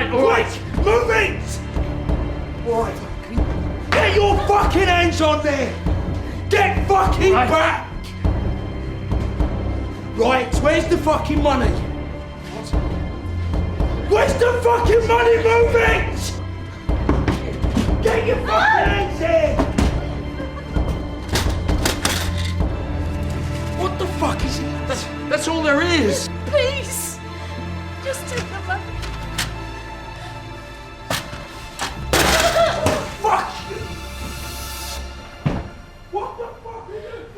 all right. Move it! All right. Get your fucking hands on there! Get fucking back! Right, where's the fucking money? What? Where's the fucking money? Move it! Get your fucking hands here! What the fuck is it? That's all there is. Please, just take the money. Fuck you! What the fuck is it?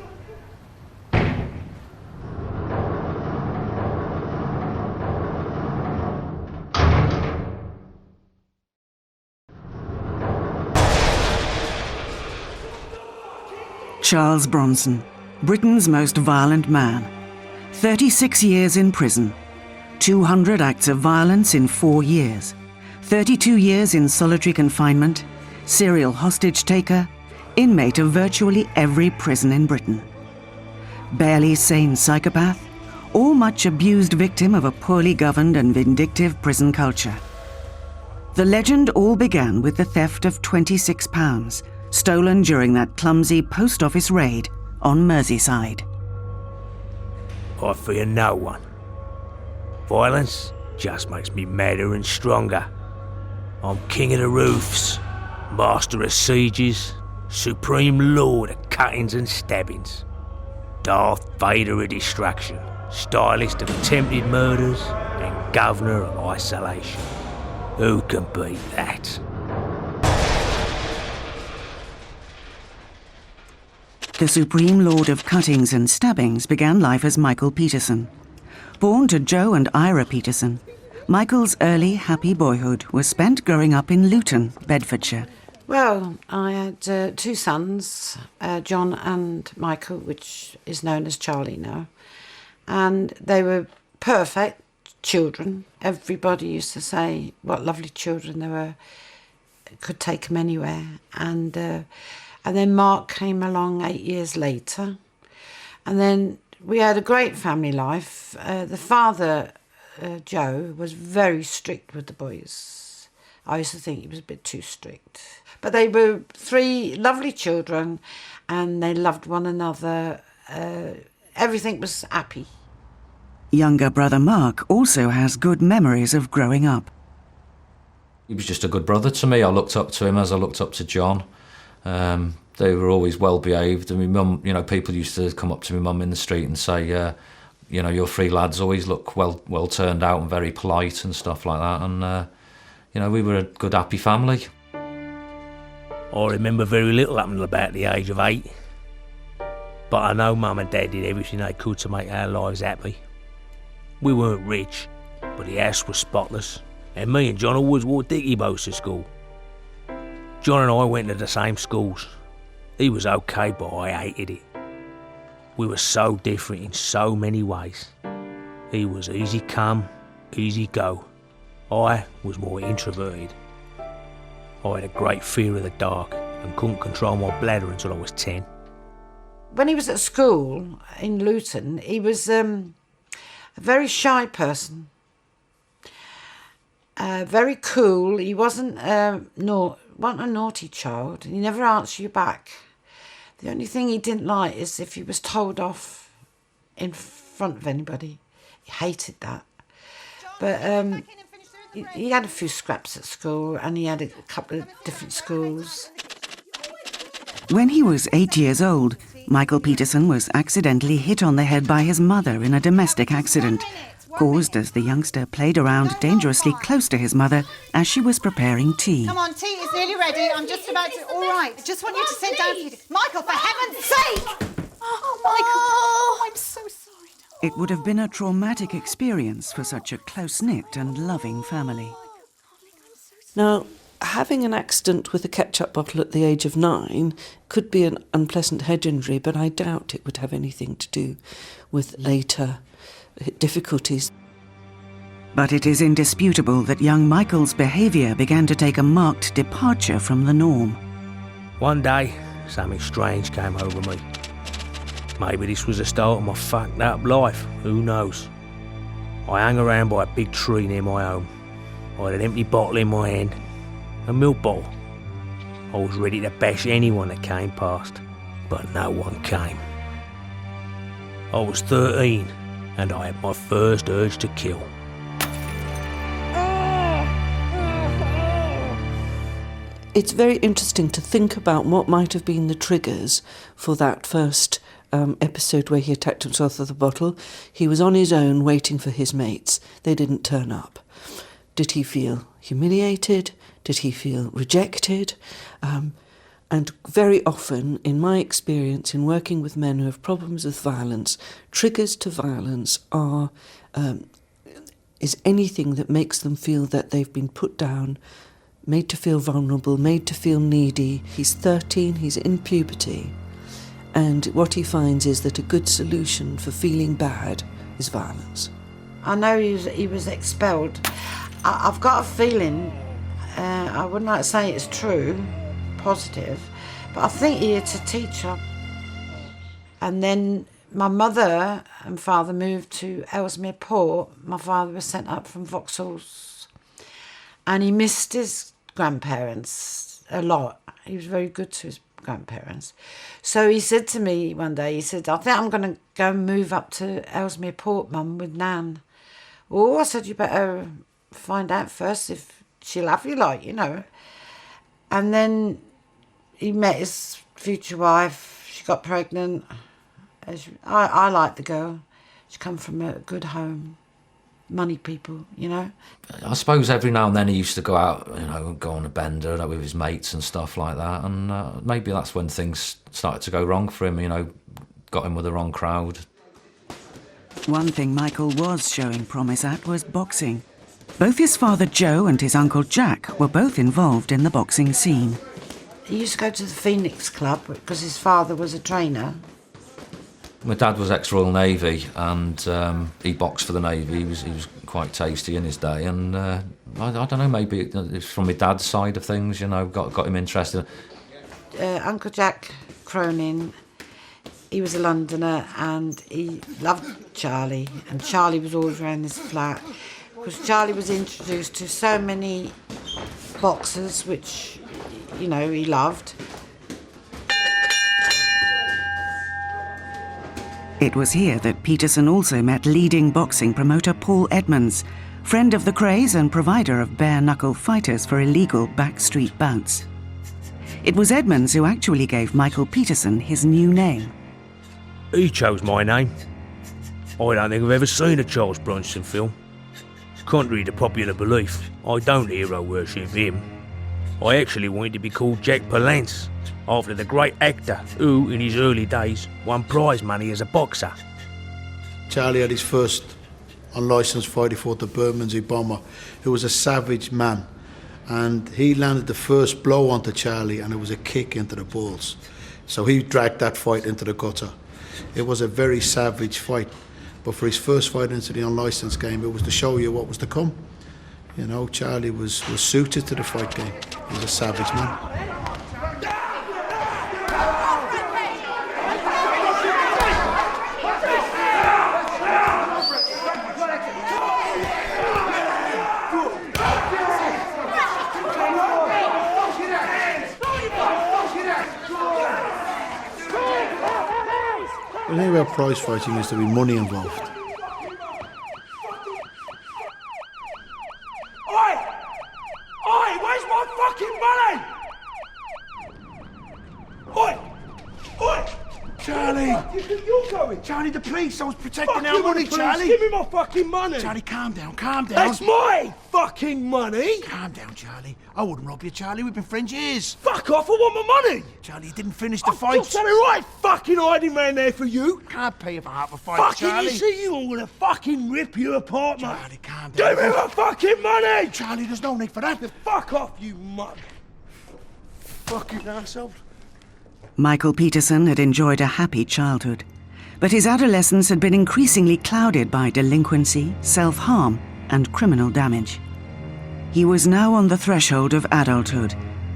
Charles Bronson, Britain's most violent man. 36 years in prison. 200 acts of violence in 4 years. 32 years in solitary confinement. Serial hostage taker. Inmate of virtually every prison in Britain. Barely sane psychopath, or much abused victim of a poorly governed and vindictive prison culture. The legend all began with the theft of £26, stolen during that clumsy post office raid on Merseyside. I fear no one. Violence just makes me madder and stronger. I'm king of the roofs, master of sieges, supreme lord of cuttings and stabbings, Darth Vader of distraction, stylist of attempted murders, and governor of isolation. Who can beat that? The Supreme Lord of Cuttings and Stabbings began life as Michael Peterson. Born to Joe and Ira Peterson, Michael's early, happy boyhood was spent growing up in Luton, Bedfordshire. Well, I had 2 sons, John and Michael, which is known as Charlie now. And they were perfect children. Everybody used to say what lovely children they were. Could take them anywhere. And then Mark came along 8 years later. And then we had a great family life. The father, Joe, was very strict with the boys. I used to think he was a bit too strict. But they were 3 lovely children and they loved one another. Everything was happy. Younger brother Mark also has good memories of growing up. He was just a good brother to me. I looked up to him as I looked up to John. They were always well behaved. And my mum, people used to come up to my mum in the street and say, your 3 lads always look well turned out and very polite and stuff like that. And, we were a good, happy family. I remember very little up until about the age of 8. But I know Mum and Dad did everything they could to make our lives happy. We weren't rich, but the house was spotless. And me and John always wore dicky bows to school. John and I went to the same schools. He was okay, but I hated it. We were so different in so many ways. He was easy come, easy go. I was more introverted. I had a great fear of the dark and couldn't control my bladder until I was 10. When he was at school in Luton, he was a very shy person. Very cool. He wasn't a naughty child. He never answered you back. The only thing he didn't like is if he was told off in front of anybody. He hated that. But he had a few scraps at school and he had a couple of different schools. When he was 8 years old, Michael Peterson was accidentally hit on the head by his mother in a domestic accident, caused as the youngster played around dangerously close to his mother as she was preparing tea. Come on, tea is nearly ready. I'm just about to... All right, just want you to sit down. Michael, for heaven's sake! Oh, Michael. Oh, I'm so sorry. It would have been a traumatic experience for such a close-knit and loving family. Now, having an accident with a ketchup bottle at the age of 9 could be an unpleasant head injury, but I doubt it would have anything to do with later difficulties. But it is indisputable that young Michael's behaviour began to take a marked departure from the norm. One day, something strange came over me. Maybe this was the start of my fucked up life, who knows? I hung around by a big tree near my home. I had an empty bottle in my hand, a milk bottle. I was ready to bash anyone that came past, but no one came. I was 13, and I had my first urge to kill. It's very interesting to think about what might have been the triggers for that first episode where he attacked himself with a bottle. He was on his own waiting for his mates. They didn't turn up. Did he feel humiliated? Did he feel rejected? And very often, in my experience in working with men who have problems with violence, triggers to violence is anything that makes them feel that they've been put down, made to feel vulnerable, made to feel needy. He's 13, he's in puberty, and what he finds is that a good solution for feeling bad is violence. I know he was expelled. I've got a feeling, I wouldn't like to say it's true, positive, but I think he is a teacher. And then my mother and father moved to Ellesmere Port. My father was sent up from Vauxhall's, and he missed his grandparents a lot. He was very good to his grandparents. So he said to me one day, he said, I think I'm going to go and move up to Ellesmere Port, Mum, with Nan. Oh, I said, you better find out first if she'll have you, like, you know. And then he met his future wife. She got pregnant. I like the girl. She come from a good home. Money people, you know. I suppose every now and then he used to go out, you know, go on a bender with his mates and stuff like that, and maybe that's when things started to go wrong for him, you know, got him with the wrong crowd. One thing Michael was showing promise at was boxing. Both his father Joe and his uncle Jack were both involved in the boxing scene. He used to go to the Phoenix Club because his father was a trainer. My dad was ex-Royal Navy, and he boxed for the Navy. He was quite tasty in his day, and I don't know, maybe it's from my dad's side of things, you know, got him interested. Uncle Jack Cronin, he was a Londoner, and he loved Charlie, and Charlie was always around his flat, because Charlie was introduced to so many boxers, which, you know, he loved. It was here that Peterson also met leading boxing promoter Paul Edmonds, friend of the craze and provider of bare-knuckle fighters for illegal backstreet bouts. It was Edmonds who actually gave Michael Peterson his new name. He chose my name. I don't think I've ever seen a Charles Bronson film. Contrary to popular belief, I don't hero worship him. I actually wanted to be called Jack Palance, after the great actor who, in his early days, won prize money as a boxer. Charlie had his first unlicensed fight. He fought the Bermondsey Bomber, who was a savage man. And he landed the first blow onto Charlie, and it was a kick into the balls. So he dragged that fight into the gutter. It was a very savage fight. But for his first fight into the unlicensed game, it was to show you what was to come. You know, Charlie was suited to the fight game. He was a savage man. The thing about prize fighting is there be money involved. Oi! Oi! Where's my fucking money? Oi! Oi! Charlie! You're going! Charlie, the police! I was protecting Fuck our you, money, police. Charlie! Give me my fucking money! Charlie, calm down, calm down. That's my fucking money! Calm down, Charlie. I wouldn't rob you, Charlie. We've been friends years. Fuck off! I want my money! Charlie, you didn't finish the I've fight. just had a right fucking hiding man there for you! Can't pay you for half a fight, Fucking Charlie. you see you, I'm gonna fucking rip you apart, mate! Charlie, calm down. Give me my fucking money! Charlie, there's no need for that. Fuck off, you mug! Fucking asshole! Michael Peterson had enjoyed a happy childhood, but his adolescence had been increasingly clouded by delinquency, self-harm, and criminal damage. He was now on the threshold of adulthood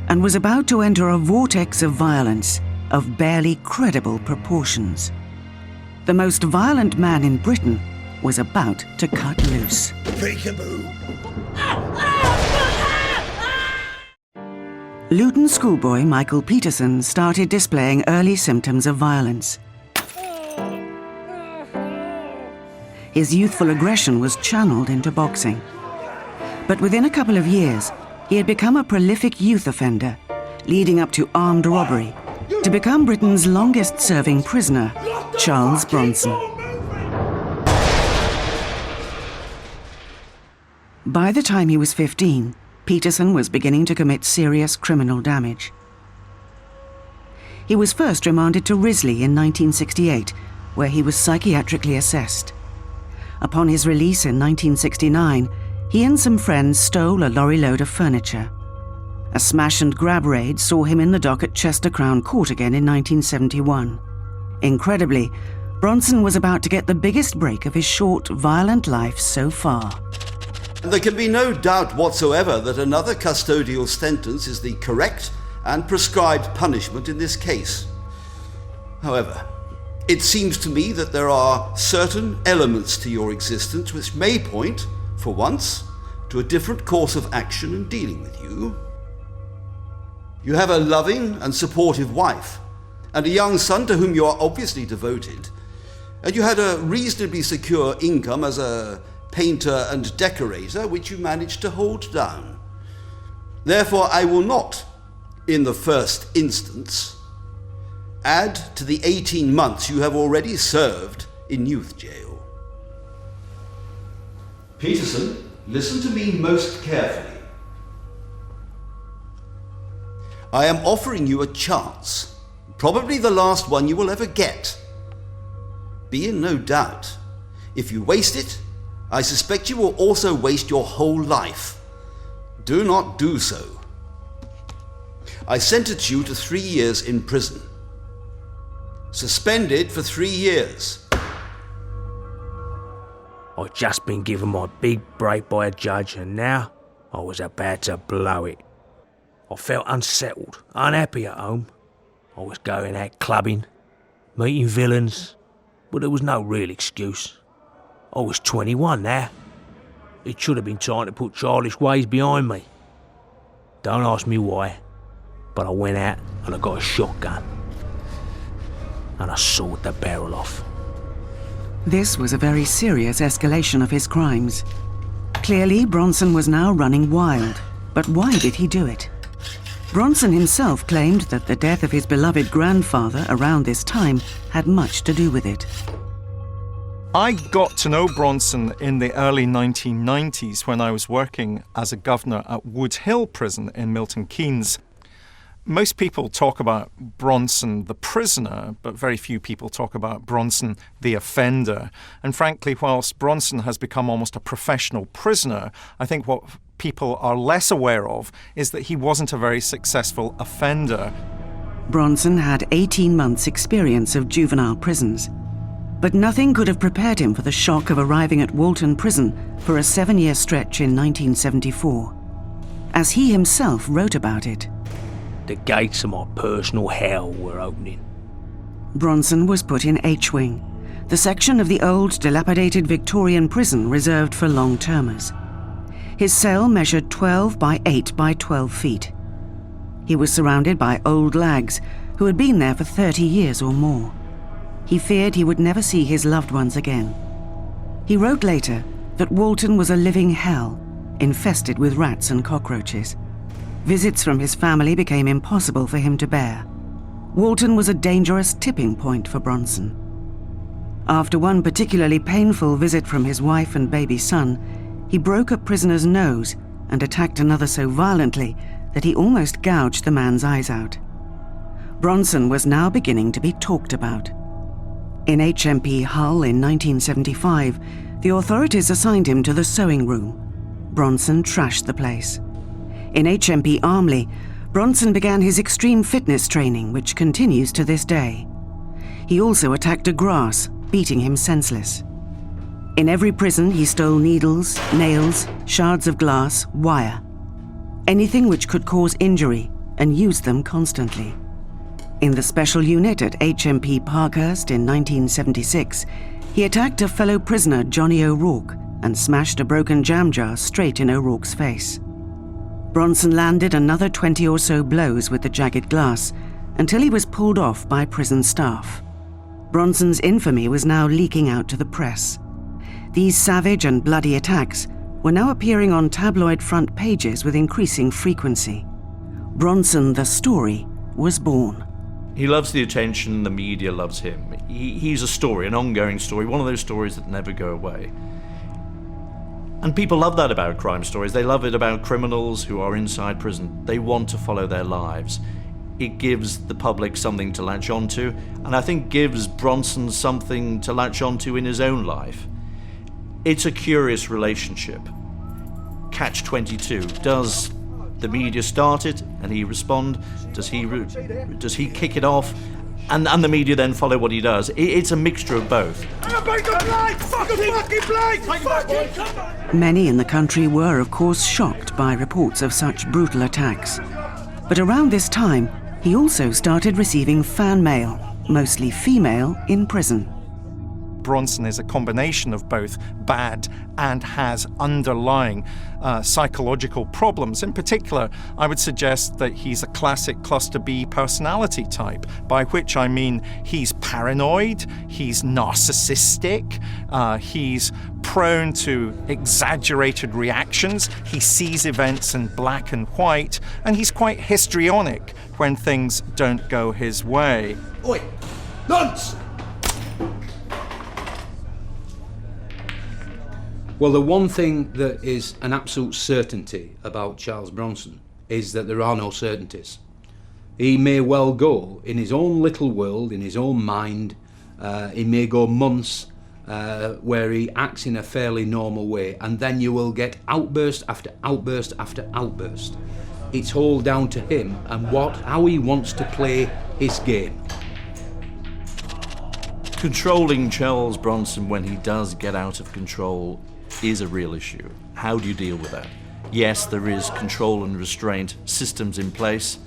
and was about to enter a vortex of violence of barely credible proportions. The most violent man in Britain was about to cut loose. Peekaboo. Luton schoolboy Michael Peterson started displaying early symptoms of violence. His youthful aggression was channeled into boxing. But within a couple of years, he had become a prolific youth offender, leading up to armed robbery, to become Britain's longest-serving prisoner, Charles Bronson. By the time he was 15, Peterson was beginning to commit serious criminal damage. He was first remanded to Risley in 1968, where he was psychiatrically assessed. Upon his release in 1969, he and some friends stole a lorry load of furniture. A smash and grab raid saw him in the dock at Chester Crown Court again in 1971. Incredibly, Bronson was about to get the biggest break of his short, violent life so far. There can be no doubt whatsoever that another custodial sentence is the correct and prescribed punishment in this case. However, it seems to me that there are certain elements to your existence which may point, for once, to a different course of action in dealing with you. You have a loving and supportive wife, and a young son to whom you are obviously devoted, and you had a reasonably secure income as a painter and decorator, which you managed to hold down. Therefore, I will not, in the first instance, add to the 18 months you have already served in youth jail. Peterson, listen to me most carefully. I am offering you a chance, probably the last one you will ever get. Be in no doubt, if you waste it, I suspect you will also waste your whole life. Do not do so. I sentence you to 3 years in prison. Suspended for 3 years. I'd just been given my big break by a judge, and now I was about to blow it. I felt unsettled, unhappy at home. I was going out clubbing, meeting villains, but there was no real excuse. I was 21 now. It should have been time to put childish ways behind me. Don't ask me why, but I went out and I got a shotgun. And I sawed the barrel off. This was a very serious escalation of his crimes. Clearly, Bronson was now running wild. But why did he do it? Bronson himself claimed that the death of his beloved grandfather around this time had much to do with it. I got to know Bronson in the early 1990s when I was working as a governor at Wood Hill Prison in Milton Keynes. Most people talk about Bronson the prisoner, but very few people talk about Bronson the offender. And frankly, whilst Bronson has become almost a professional prisoner, I think what people are less aware of is that he wasn't a very successful offender. Bronson had 18 months' experience of juvenile prisons. But nothing could have prepared him for the shock of arriving at Walton Prison for a 7-year stretch in 1974. As he himself wrote about it, the gates of my personal hell were opening. Bronson was put in H-Wing, the section of the old, dilapidated Victorian prison reserved for long-termers. His cell measured 12 by 8 by 12 feet. He was surrounded by old lags who had been there for 30 years or more. He feared he would never see his loved ones again. He wrote later that Walton was a living hell, infested with rats and cockroaches. Visits from his family became impossible for him to bear. Walton was a dangerous tipping point for Bronson. After one particularly painful visit from his wife and baby son, he broke a prisoner's nose and attacked another so violently that he almost gouged the man's eyes out. Bronson was now beginning to be talked about. In HMP Hull in 1975, the authorities assigned him to the sewing room. Bronson trashed the place. In HMP Armley, Bronson began his extreme fitness training, which continues to this day. He also attacked a grass, beating him senseless. In every prison, he stole needles, nails, shards of glass, wire, anything which could cause injury, and used them constantly. In the special unit at HMP Parkhurst in 1976, He attacked a fellow prisoner, Johnny O'Rourke, and smashed a broken jam jar straight in O'Rourke's face. Bronson landed another 20 or so blows with the jagged glass until he was pulled off by prison staff. Bronson's infamy was now leaking out to the press. These savage and bloody attacks were now appearing on tabloid front pages with increasing frequency. Bronson, the story, was born. He loves the attention, the media loves him. He's a story, an ongoing story, one of those stories that never go away. And people love that about crime stories. They love it about criminals who are inside prison. They want to follow their lives. It gives the public something to latch onto, and I think gives Bronson something to latch onto in his own life. It's a curious relationship. Catch-22. Does the media start it and he respond? Does he kick it off? And the media then follow what he does. It's a mixture of both. Many in the country were, of course, shocked by reports of such brutal attacks. But around this time, he also started receiving fan mail, mostly female, in prison. Bronson is a combination of both bad and has underlying psychological problems. In particular, I would suggest that he's a classic cluster B personality type, by which I mean he's paranoid, he's narcissistic, he's prone to exaggerated reactions, he sees events in black and white, and he's quite histrionic when things don't go his way. Oi! Nonce! Well, the one thing that is an absolute certainty about Charles Bronson is that there are no certainties. He may well go in his own little world, in his own mind. He may go months where he acts in a fairly normal way, and then you will get outburst after outburst after outburst. It's all down to him and how he wants to play his game. Controlling Charles Bronson when he does get out of control is a real issue. How do you deal with that? Yes, there is control and restraint systems in place.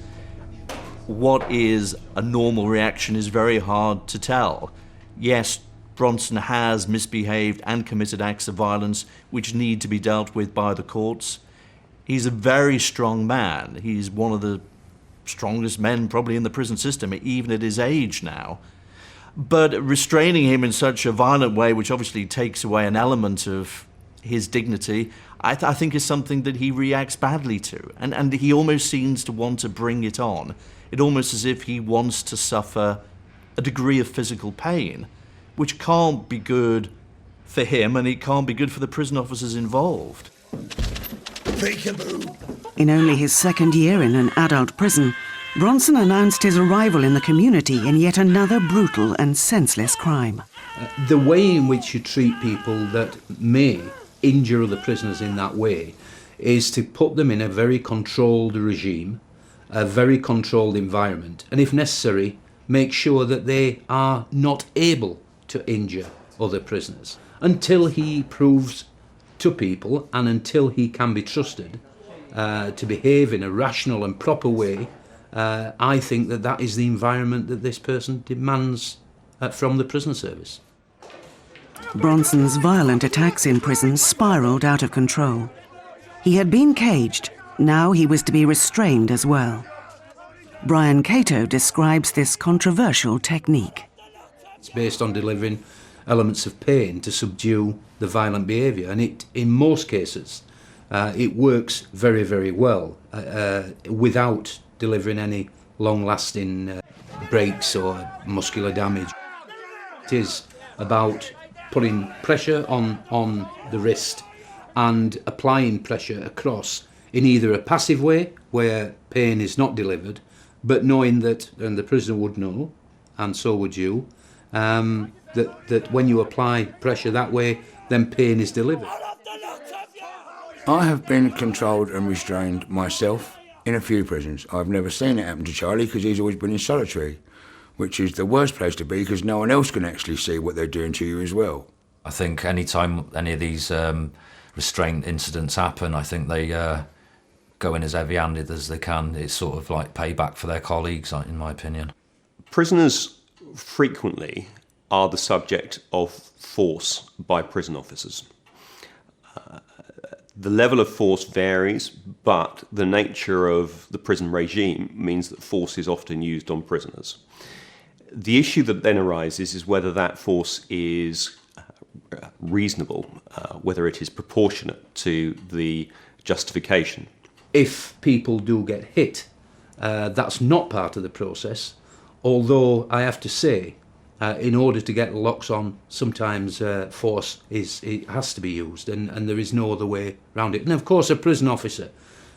What is a normal reaction is very hard to tell. Yes, Bronson has misbehaved and committed acts of violence which need to be dealt with by the courts. He's a very strong man. He's one of the strongest men probably in the prison system, even at his age now. But restraining him in such a violent way, which obviously takes away an element of his dignity, I think is something that he reacts badly to. And he almost seems to want to bring it on. It almost as if he wants to suffer a degree of physical pain, which can't be good for him, and it can't be good for the prison officers involved. In only his second year in an adult prison, Bronson announced his arrival in the community in yet another brutal and senseless crime. The way in which you treat people that may injure other prisoners in that way is to put them in a very controlled regime, a very controlled environment, and if necessary, make sure that they are not able to injure other prisoners until he proves to people and until he can be trusted to behave in a rational and proper way. I think that is the environment that this person demands from the prison service. Bronson's violent attacks in prison spiralled out of control. He had been caged, now he was to be restrained as well. Brian Cato describes this controversial technique. It's based on delivering elements of pain to subdue the violent behaviour, and in most cases it works very, very well without delivering any long-lasting breaks or muscular damage. It is about putting pressure on the wrist and applying pressure across in either a passive way, where pain is not delivered, but knowing that, and the prisoner would know, and so would you, that when you apply pressure that way, then pain is delivered. I have been controlled and restrained myself in a few prisons. I've never seen it happen to Charlie because he's always been in solitary, which is the worst place to be because no one else can actually see what they're doing to you as well. I think any time any of these restraint incidents happen, I think they go in as heavy-handed as they can. It's sort of like payback for their colleagues, in my opinion. Prisoners frequently are the subject of force by prison officers. The level of force varies, but the nature of the prison regime means that force is often used on prisoners. The issue that then arises is whether that force is reasonable, whether it is proportionate to the justification. If people do get hit, that's not part of the process, although I have to say, in order to get locks on, sometimes force has to be used, and there is no other way around it. And of course, a prison officer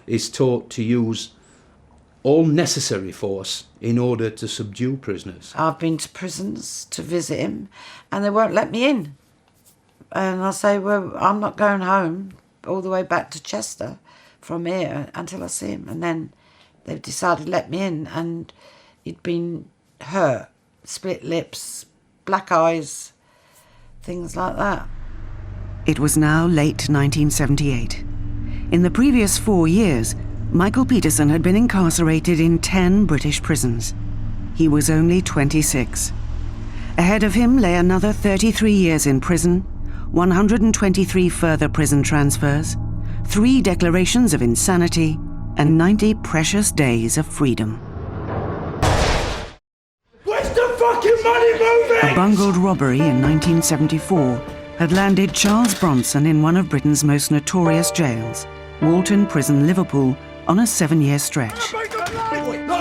is taught to use all necessary force in order to subdue prisoners. I've been to prisons to visit him, and they won't let me in. And I say, well, I'm not going home all the way back to Chester from here until I see him. And then they've decided to let me in, and he'd been hurt. Split lips, black eyes, things like that. It was now late 1978. In the previous 4 years, Michael Peterson had been incarcerated in 10 British prisons. He was only 26. Ahead of him lay another 33 years in prison, 123 further prison transfers, 3 declarations of insanity, and 90 precious days of freedom. A bungled robbery in 1974 had landed Charles Bronson in one of Britain's most notorious jails, Walton Prison, Liverpool, on a 7-year stretch.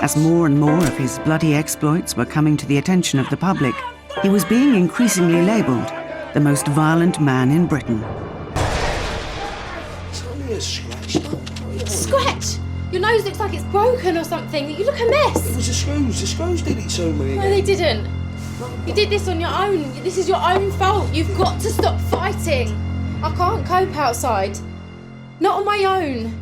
As more and more of his bloody exploits were coming to the attention of the public, he was being increasingly labelled the most violent man in Britain. It's only a scratch. Scratch? Your nose looks like it's broken or something. You look a mess. It was the screws. The screws did it to me. No, they didn't. You did this on your own. This is your own fault. You've got to stop fighting. I can't cope outside. Not on my own.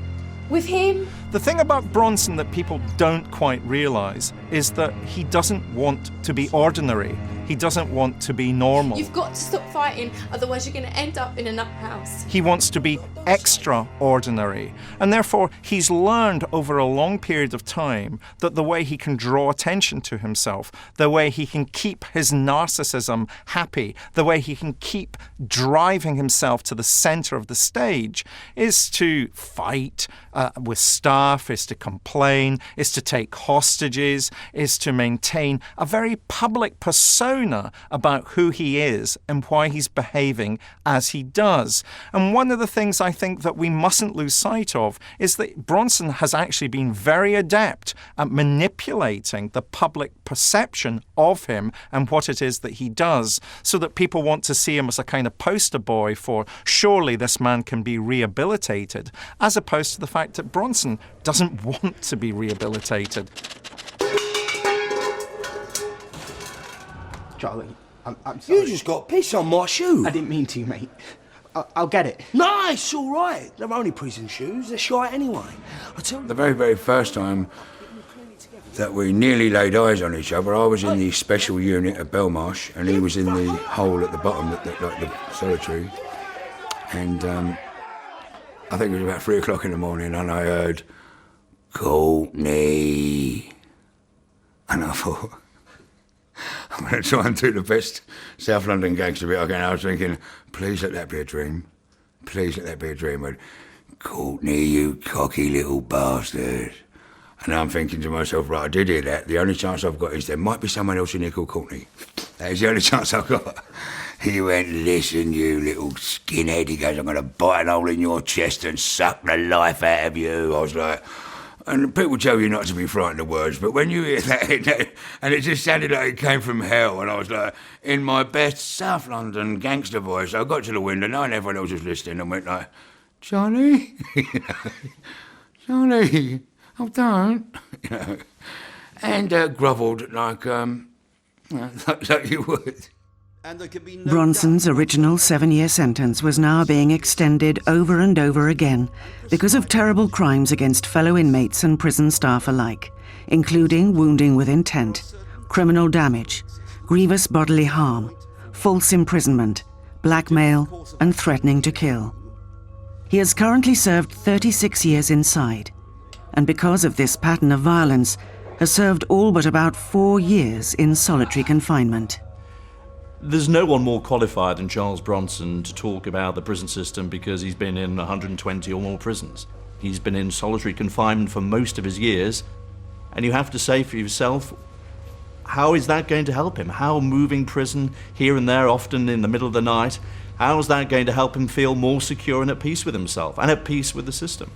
With him. The thing about Bronson that people don't quite realise is that he doesn't want to be ordinary. He doesn't want to be normal. You've got to stop fighting, otherwise you're going to end up in a nut house. He wants to be extraordinary. And therefore, he's learned over a long period of time that the way he can draw attention to himself, the way he can keep his narcissism happy, the way he can keep driving himself to the centre of the stage is to fight with staff, is to complain, is to take hostages, is to maintain a very public persona about who he is and why he's behaving as he does. And one of the things I think that we mustn't lose sight of is that Bronson has actually been very adept at manipulating the public perception of him and what it is that he does, so that people want to see him as a kind of poster boy for surely this man can be rehabilitated, as opposed to the fact that Bronson doesn't want to be rehabilitated. Charlie, I'm sorry. You just got piss on my shoe. I didn't mean to, mate. I'll get it. No, it's all right. They're only prison shoes. They're shite anyway. I tell you. The very, very first time that we nearly laid eyes on each other, I was in the special unit at Belmarsh, and he was in the hole at the bottom, like the solitary. And I think it was about 3 o'clock in the morning, and I heard, "Courtney," and I thought, I'm going to try and do the best South London gangster bit I can. I was thinking, please let that be a dream. Please let that be a dream. But, "Courtney, you cocky little bastard." And I'm thinking to myself, right, I did hear that. The only chance I've got is there might be someone else in here called Courtney. That is the only chance I've got. He went, "Listen, you little skinhead." He goes, "I'm going to bite a hole in your chest and suck the life out of you." I was like... And people tell you not to be frightened of words, but when you hear that, and it just sounded like it came from hell, and I was like, in my best South London gangster voice, I got to the window, knowing everyone else was listening, and went like, "Johnny, Johnny, oh don't," and grovelled like you would. Bronson's original 7-year sentence was now being extended over and over again because of terrible crimes against fellow inmates and prison staff alike, including wounding with intent, criminal damage, grievous bodily harm, false imprisonment, blackmail, and threatening to kill. He has currently served 36 years inside, and because of this pattern of violence, has served all but about 4 years in solitary confinement. There's no one more qualified than Charles Bronson to talk about the prison system because he's been in 120 or more prisons. He's been in solitary confinement for most of his years, and you have to say for yourself, how is that going to help him? How moving prison here and there, often in the middle of the night, how is that going to help him feel more secure and at peace with himself and at peace with the system?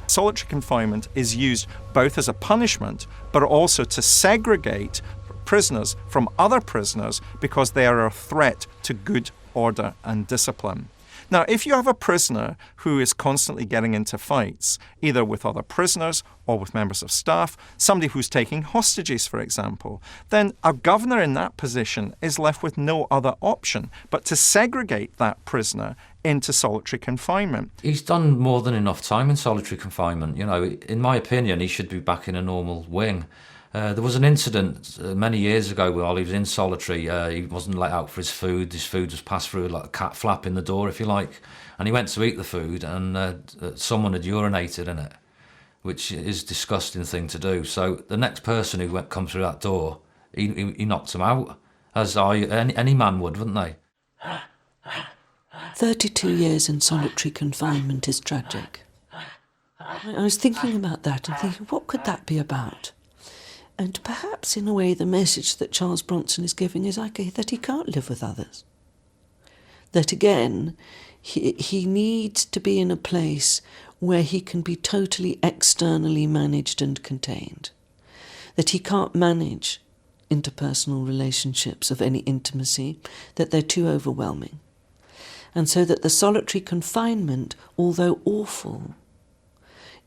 Solitary confinement is used both as a punishment but also to segregate prisoners from other prisoners because they are a threat to good order and discipline. Now, if you have a prisoner who is constantly getting into fights, either with other prisoners or with members of staff, somebody who's taking hostages, for example, then a governor in that position is left with no other option but to segregate that prisoner into solitary confinement. He's done more than enough time in solitary confinement. You know, in my opinion, he should be back in a normal wing. There was an incident many years ago while he was in solitary. He wasn't let out for his food. His food was passed through like a cat flap in the door, if you like. And he went to eat the food and someone had urinated in it, which is a disgusting thing to do. So the next person who come through that door, he knocked him out, as any man would, wouldn't they? 32 years in solitary confinement is tragic. I was thinking about that and thinking, what could that be about? And perhaps, in a way, the message that Charles Bronson is giving is that he can't live with others. That, again, he needs to be in a place where he can be totally externally managed and contained. That he can't manage interpersonal relationships of any intimacy, that they're too overwhelming. And so that the solitary confinement, although awful,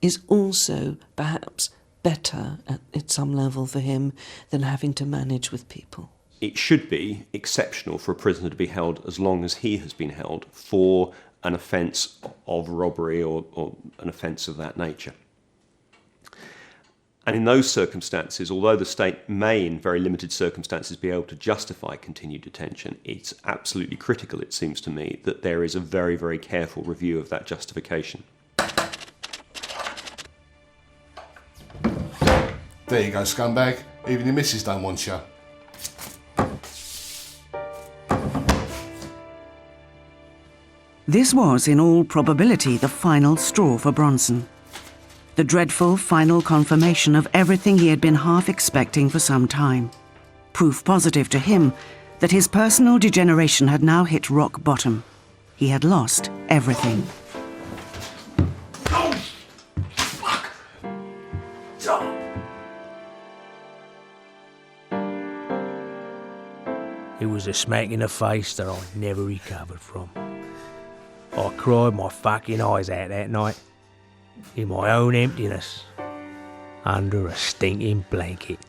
is also perhaps better at some level for him than having to manage with people. It should be exceptional for a prisoner to be held as long as he has been held for an offence of robbery or an offence of that nature. And in those circumstances, although the state may in very limited circumstances be able to justify continued detention, it's absolutely critical, it seems to me, that there is a very, very careful review of that justification. There you go, scumbag. Even your missus don't want you. This was, in all probability, the final straw for Bronson. The dreadful final confirmation of everything he had been half expecting for some time. Proof positive to him that his personal degeneration had now hit rock bottom. He had lost everything. It was a smack in the face that I never recovered from. I cried my fucking eyes out that night, in my own emptiness, under a stinking blanket.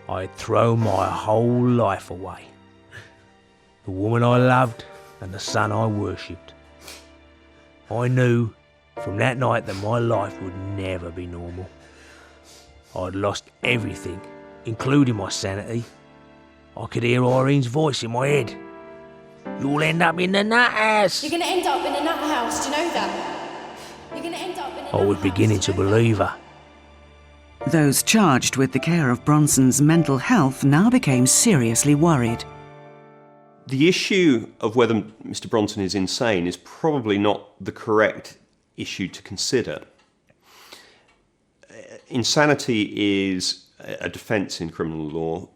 I had thrown my whole life away. The woman I loved and the son I worshipped. I knew from that night that my life would never be normal. I'd lost everything, including my sanity. I could hear Irene's voice in my head. You'll end up in the nut house. You're going to end up in a nut house, do you know that? You're going to end up in a nut house. I was beginning to believe her. Those charged with the care of Bronson's mental health now became seriously worried. The issue of whether Mr. Bronson is insane is probably not the correct issue to consider. Insanity is a defence in criminal law,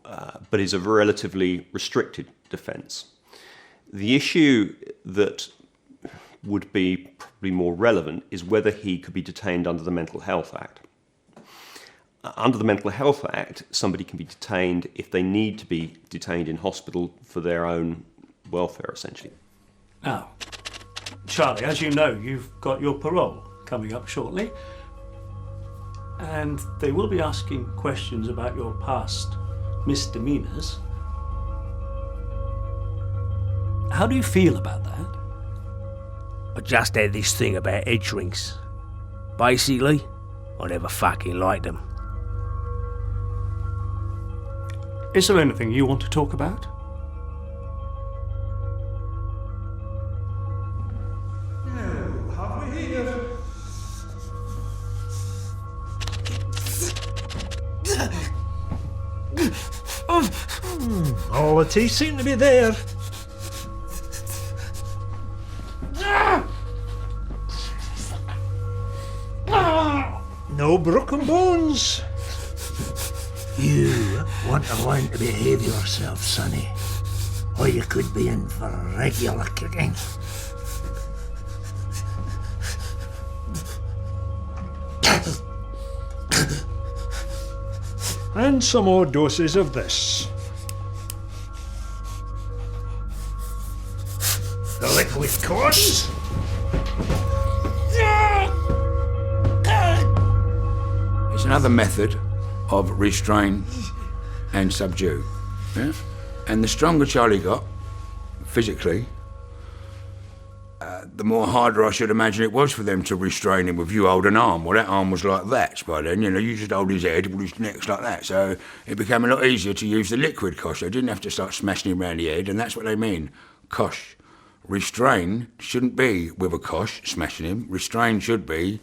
but is a relatively restricted defence. The issue that would be probably more relevant is whether he could be detained under the Mental Health Act. Under the Mental Health Act, somebody can be detained if they need to be detained in hospital for their own welfare, essentially. Now, Charlie, as you know, you've got your parole coming up shortly, and they will be asking questions about your past misdemeanours. How do you feel about that? I just had this thing about head shrinks. Basically, I never fucking liked them. Is there anything you want to talk about? No, have we here? All the teeth seem to be there. No broken bones. You want to learn to behave yourself, sonny, or you could be in for regular kicking. And some more doses of this. The liquid corns. It's another method of restrain and subdue. Yeah? And the stronger Charlie got, physically, the more harder I should imagine it was for them to restrain him with you hold an arm. Well, that arm was like that by then, you know, you just hold his head, well, his neck's like that. So it became a lot easier to use the liquid cosh. They didn't have to start smashing him around the head, and that's what they mean, cosh. Restrain shouldn't be with a cosh, smashing him. Restrain should be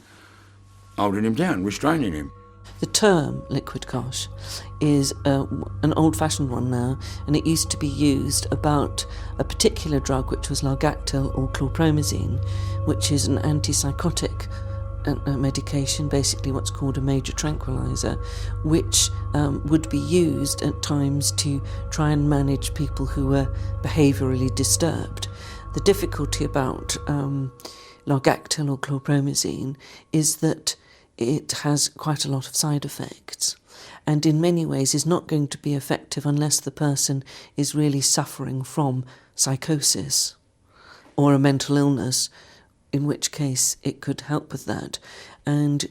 holding him down, restraining him. The term liquid cosh is an old-fashioned one now, and it used to be used about a particular drug which was largactil or chlorpromazine, which is an antipsychotic medication, basically what's called a major tranquilizer, which would be used at times to try and manage people who were behaviourally disturbed. The difficulty about largactil or chlorpromazine is that it has quite a lot of side effects, and in many ways is not going to be effective unless the person is really suffering from psychosis or a mental illness, in which case it could help with that. And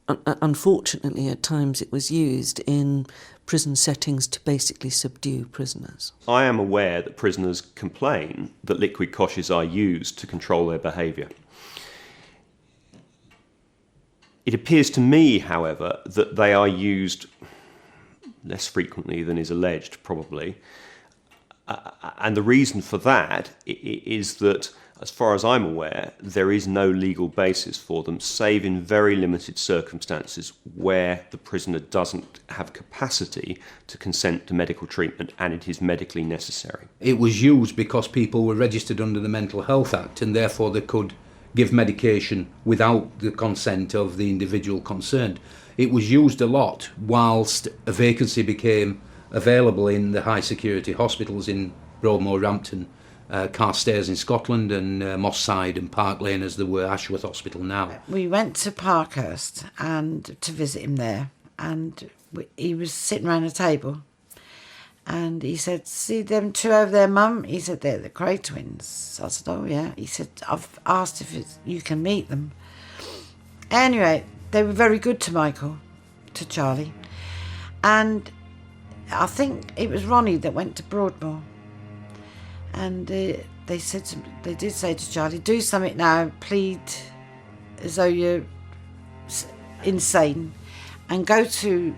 unfortunately, at times it was used in prison settings to basically subdue prisoners. I am aware that prisoners complain that liquid koshes are used to control their behaviour. It appears to me, however, that they are used less frequently than is alleged, probably. And the reason for that is that, as far as I'm aware, there is no legal basis for them, save in very limited circumstances where the prisoner doesn't have capacity to consent to medical treatment and it is medically necessary. It was used because people were registered under the Mental Health Act, and therefore they could give medication without the consent of the individual concerned. It was used a lot whilst a vacancy became available in the high security hospitals in Broadmoor, Rampton, Carstairs in Scotland, and Moss Side and Park Lane, as there were Ashworth Hospital now. We went to Parkhurst and to visit him there, and he was sitting around a table, and he said, "See them two over there, Mum?" He said, "They're the Cray twins." I said, "Oh yeah." He said, "I've asked if you can meet them." Anyway, they were very good to Michael, to Charlie, and I think it was Ronnie that went to Broadmoor, and they did say to Charlie, "Do something now, plead as though you're insane, and go to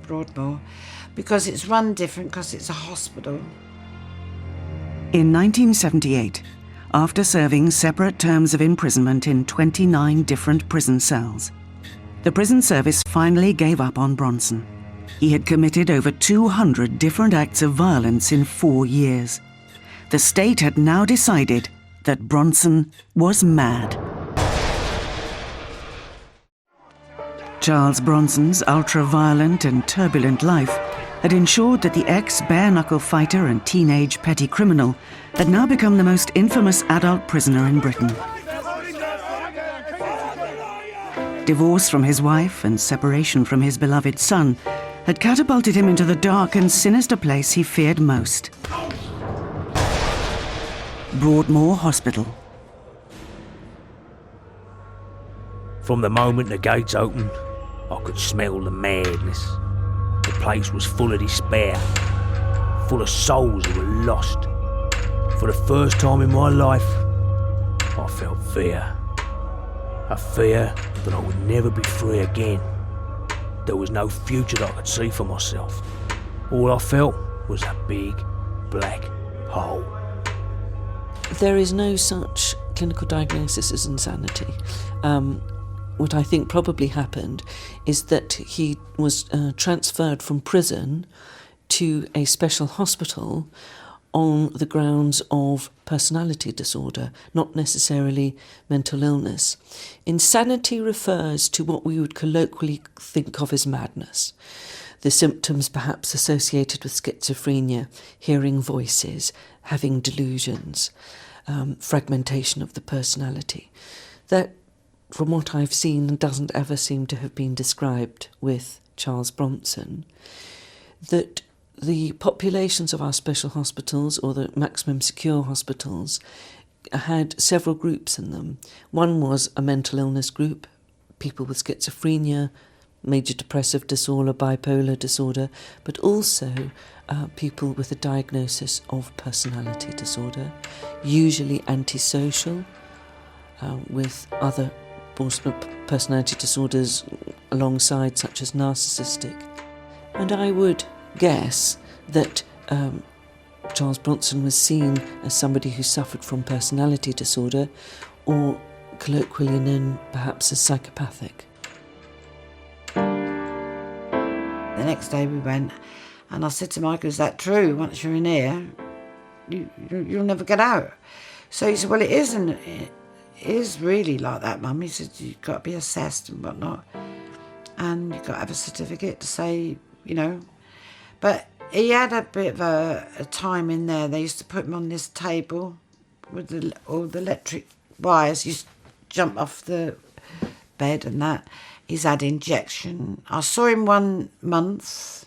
Broadmoor, because it's run different, because it's a hospital." In 1978, after serving separate terms of imprisonment in 29 different prison cells, the prison service finally gave up on Bronson. He had committed over 200 different acts of violence in 4 years. The state had now decided that Bronson was mad. Charles Bronson's ultra-violent and turbulent life had ensured that the ex-bare-knuckle fighter and teenage petty criminal had now become the most infamous adult prisoner in Britain. Divorce from his wife and separation from his beloved son had catapulted him into the dark and sinister place he feared most. Broadmoor Hospital. From the moment the gates opened, I could smell the madness. The place was full of despair, full of souls who were lost. For the first time in my life, I felt fear. A fear that I would never be free again. There was no future that I could see for myself. All I felt was a big, black hole. There is no such clinical diagnosis as insanity. what I think probably happened is that he was transferred from prison to a special hospital on the grounds of personality disorder, not necessarily mental illness. Insanity refers to what we would colloquially think of as madness. The symptoms perhaps associated with schizophrenia, hearing voices, having delusions, fragmentation of the personality. That, from what I've seen, doesn't ever seem to have been described with Charles Bronson. That the populations of our special hospitals, or the maximum secure hospitals, had several groups in them. One was a mental illness group, people with schizophrenia, major depressive disorder, bipolar disorder, but also people with a diagnosis of personality disorder, usually antisocial, with other personality disorders alongside, such as narcissistic. And I would guess that Charles Bronson was seen as somebody who suffered from personality disorder, or colloquially known perhaps as psychopathic. The next day we went, and I said to Michael, is that true? Once you're in here, you'll never get out. So he said, well, it isn't. It is really like that, Mum. He said, you've got to be assessed and whatnot. And you've got to have a certificate to say, you know. But he had a bit of a time in there. They used to put him on this table with all the electric wires. You jump off the bed and that. He's had injection. I saw him 1 month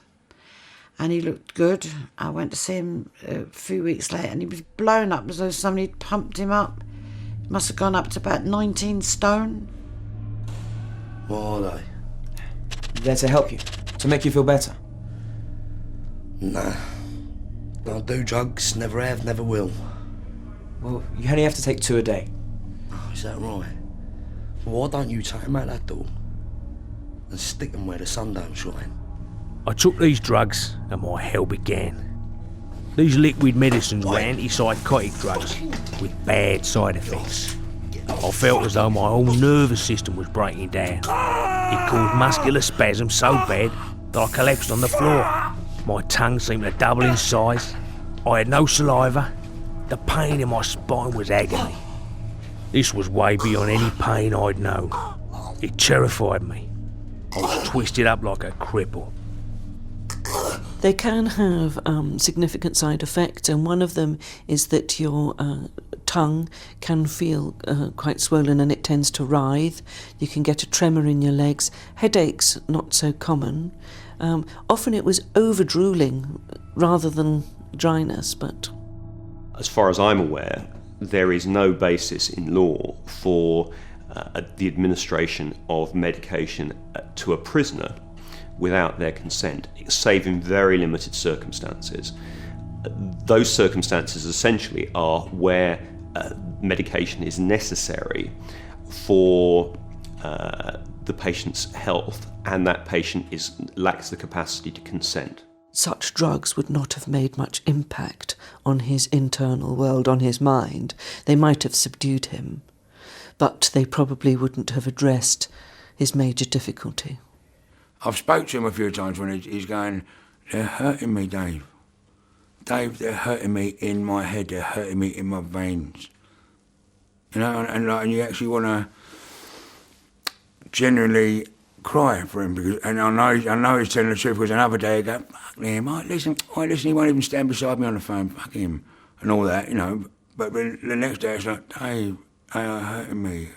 and he looked good. I went to see him a few weeks later and he was blown up as though somebody had pumped him up. He must have gone up to about 19 stone. What are they? There to help you, to make you feel better? Nah. Don't do drugs, never have, never will. Well, you only have to take 2 a day. Oh, is that right? Well, why don't you take them out that door and stick them where the sun don't shine? I took these drugs and my hell began. These liquid medicines were antipsychotic drugs with bad side effects. I felt as though my whole nervous system was breaking down. It caused muscular spasms so bad that I collapsed on the floor. My tongue seemed to double in size. I had no saliva. The pain in my spine was agony. This was way beyond any pain I'd known. It terrified me. I was twisted up like a cripple. They can have significant side effects, and one of them is that your tongue can feel quite swollen and it tends to writhe. You can get a tremor in your legs. Headaches, not so common. Often it was over-drooling rather than dryness, but... As far as I'm aware, there is no basis in law for the administration of medication to a prisoner without their consent, save in very limited circumstances. Those circumstances essentially are where medication is necessary for the patient's health and that patient lacks the capacity to consent. Such drugs would not have made much impact on his internal world, on his mind. They might have subdued him, but they probably wouldn't have addressed his major difficulty. I've spoke to him a few times when he's going, they're hurting me, Dave. Dave, they're hurting me in my head, they're hurting me in my veins. You know, and you actually want to genuinely cry for him, because, and I know he's telling the truth, because another day I go, fuck him, listen, he won't even stand beside me on the phone, fuck him, and all that, you know. But the next day it's like, Dave, they are hurting me.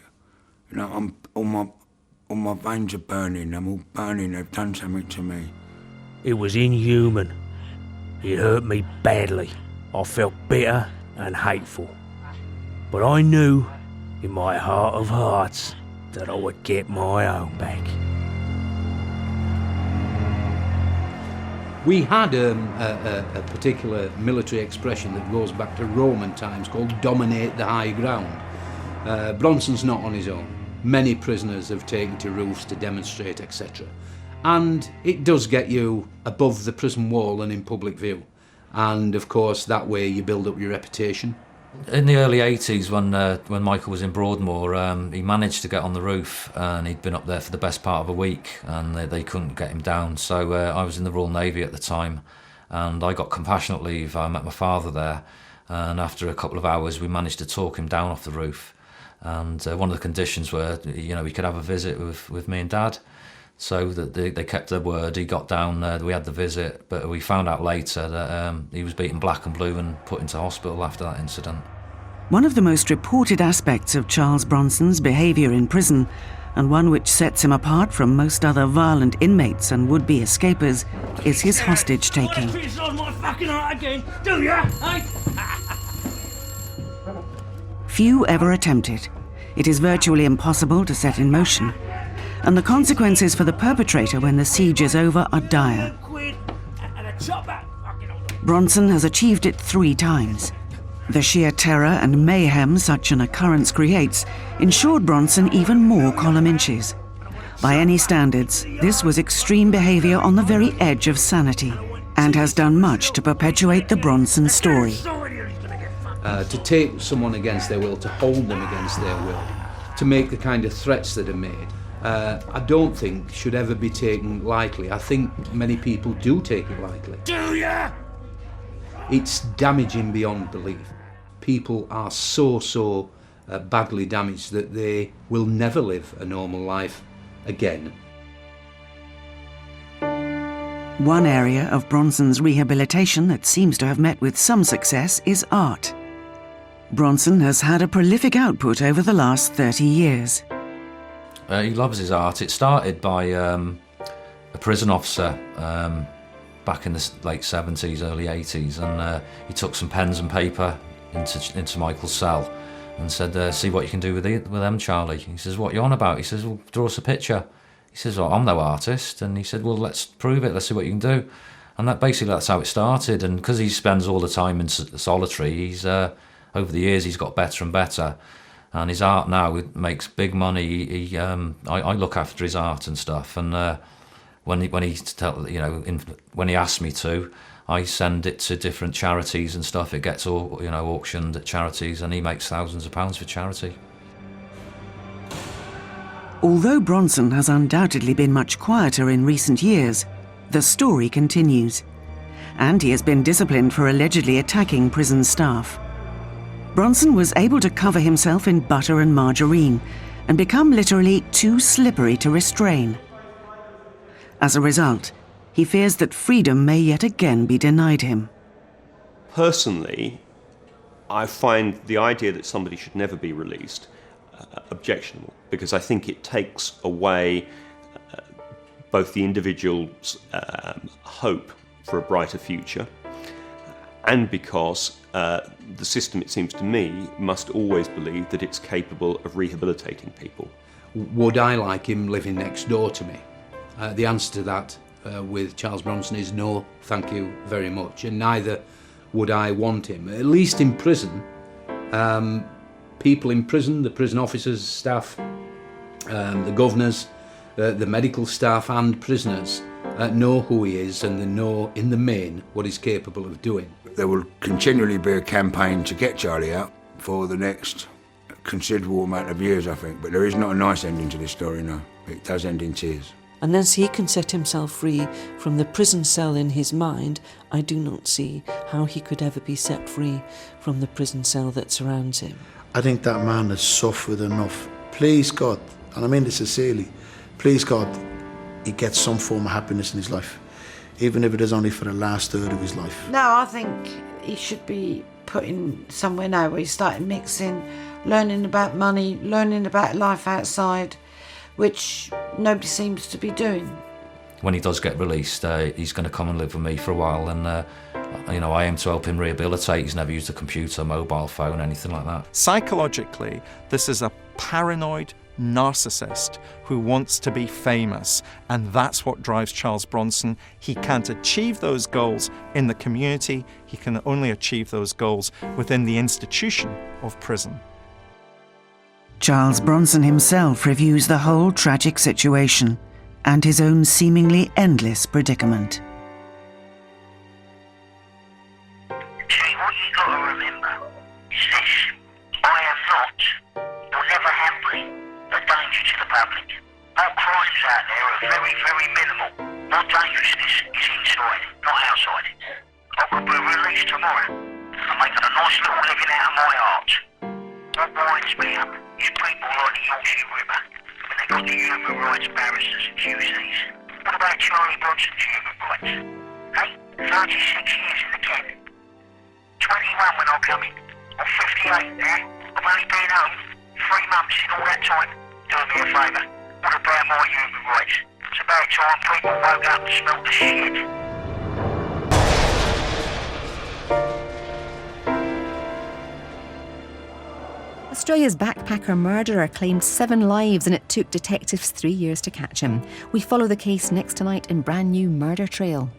You know, all my veins are burning, I'm all burning, they've done something to me. It was inhuman. It hurt me badly. I felt bitter and hateful. But I knew, in my heart of hearts, that I would get my own back. We had a particular military expression that goes back to Roman times called dominate the high ground. Bronson's not on his own. Many prisoners have taken to roofs to demonstrate, etc. And it does get you above the prison wall and in public view. And of course, that way you build up your reputation. In the early 80s, when Michael was in Broadmoor, he managed to get on the roof, and he'd been up there for the best part of a week, and they couldn't get him down. So I was in the Royal Navy at the time, and I got compassionate leave. I met my father there, and after a couple of hours, we managed to talk him down off the roof. And one of the conditions were, he could have a visit with me and Dad. So that they kept their word. He got down, we had the visit, but we found out later that he was beaten black and blue and put into hospital after that incident. One of the most reported aspects of Charles Bronson's behaviour in prison, and one which sets him apart from most other violent inmates and would-be escapers, is his hostage-taking. Few ever attempt it. It is virtually impossible to set in motion, and the consequences for the perpetrator when the siege is over are dire. Bronson has achieved it 3 times. The sheer terror and mayhem such an occurrence creates ensured Bronson even more column inches. By any standards, this was extreme behaviour on the very edge of sanity, and has done much to perpetuate the Bronson story. To take someone against their will, to hold them against their will, to make the kind of threats that are made, I don't think should ever be taken lightly. I think many people do take it lightly. Do ya? It's damaging beyond belief. People are so badly damaged that they will never live a normal life again. One area of Bronson's rehabilitation that seems to have met with some success is art. Bronson has had a prolific output over the last 30 years. He loves his art. It started by a prison officer back in the late 70s, early 80s, and he took some pens and paper into Michael's cell and said, see what you can do with them, Charlie. He says, what are you on about? He says, well, draw us a picture. He says, well, I'm no artist. And he said, well, let's prove it, let's see what you can do. And that's how it started. And because he spends all the time in solitary, he's over the years he's got better and better. And his art now, it makes big money. I look after his art and stuff. And when he asks me to, I send it to different charities and stuff. It gets auctioned at charities, and he makes thousands of pounds for charity. Although Bronson has undoubtedly been much quieter in recent years, the story continues. And he has been disciplined for allegedly attacking prison staff. Bronson was able to cover himself in butter and margarine and become literally too slippery to restrain. As a result, he fears that freedom may yet again be denied him. Personally, I find the idea that somebody should never be released objectionable, because I think it takes away both the individual's hope for a brighter future, and because the system, it seems to me, must always believe that it's capable of rehabilitating people. Would I like him living next door to me? The answer to that with Charles Bronson is no, thank you very much. And neither would I want him, at least in prison. People in prison, the prison officers, staff, the governors, the medical staff and prisoners know who he is, and they know in the main what he's capable of doing. There will continually be a campaign to get Charlie out for the next considerable amount of years, I think. But there is not a nice ending to this story, no. It does end in tears. Unless he can set himself free from the prison cell in his mind, I do not see how he could ever be set free from the prison cell that surrounds him. I think that man has suffered enough. Please, God, and I mean this sincerely, please, God, he gets some form of happiness in his life, even if it is only for the last third of his life. No, I think he should be put in somewhere now where he's starting mixing, learning about money, learning about life outside, which nobody seems to be doing. When he does get released, he's going to come and live with me for a while, and I aim to help him rehabilitate. He's never used a computer, mobile phone, anything like that. Psychologically, this is a paranoid narcissist who wants to be famous, and that's what drives Charles Bronson. He can't achieve those goals in the community. He can only achieve those goals within the institution of prison. Charles Bronson himself reviews the whole tragic situation and his own seemingly endless predicament. Jay, what you got to remember is this. the public. All crimes out there are very, very minimal. My dangerousness is inside, not outside. I could be released tomorrow and making a nice little living out of my art. What winds me up is people like the Yorkshire River, when they got the human rights barristers and QCs. What about Charlie Bronson's human rights? Hey, 36 years in the ken. 21 when I come in. I'm 58 now. I've only been home 3 months in all that time. Do me a favour. What about my human rights? It's about time people woke up and smelt the shit. Australia's backpacker murderer claimed 7 lives and it took detectives 3 years to catch him. We follow the case next tonight in brand new Murder Trail.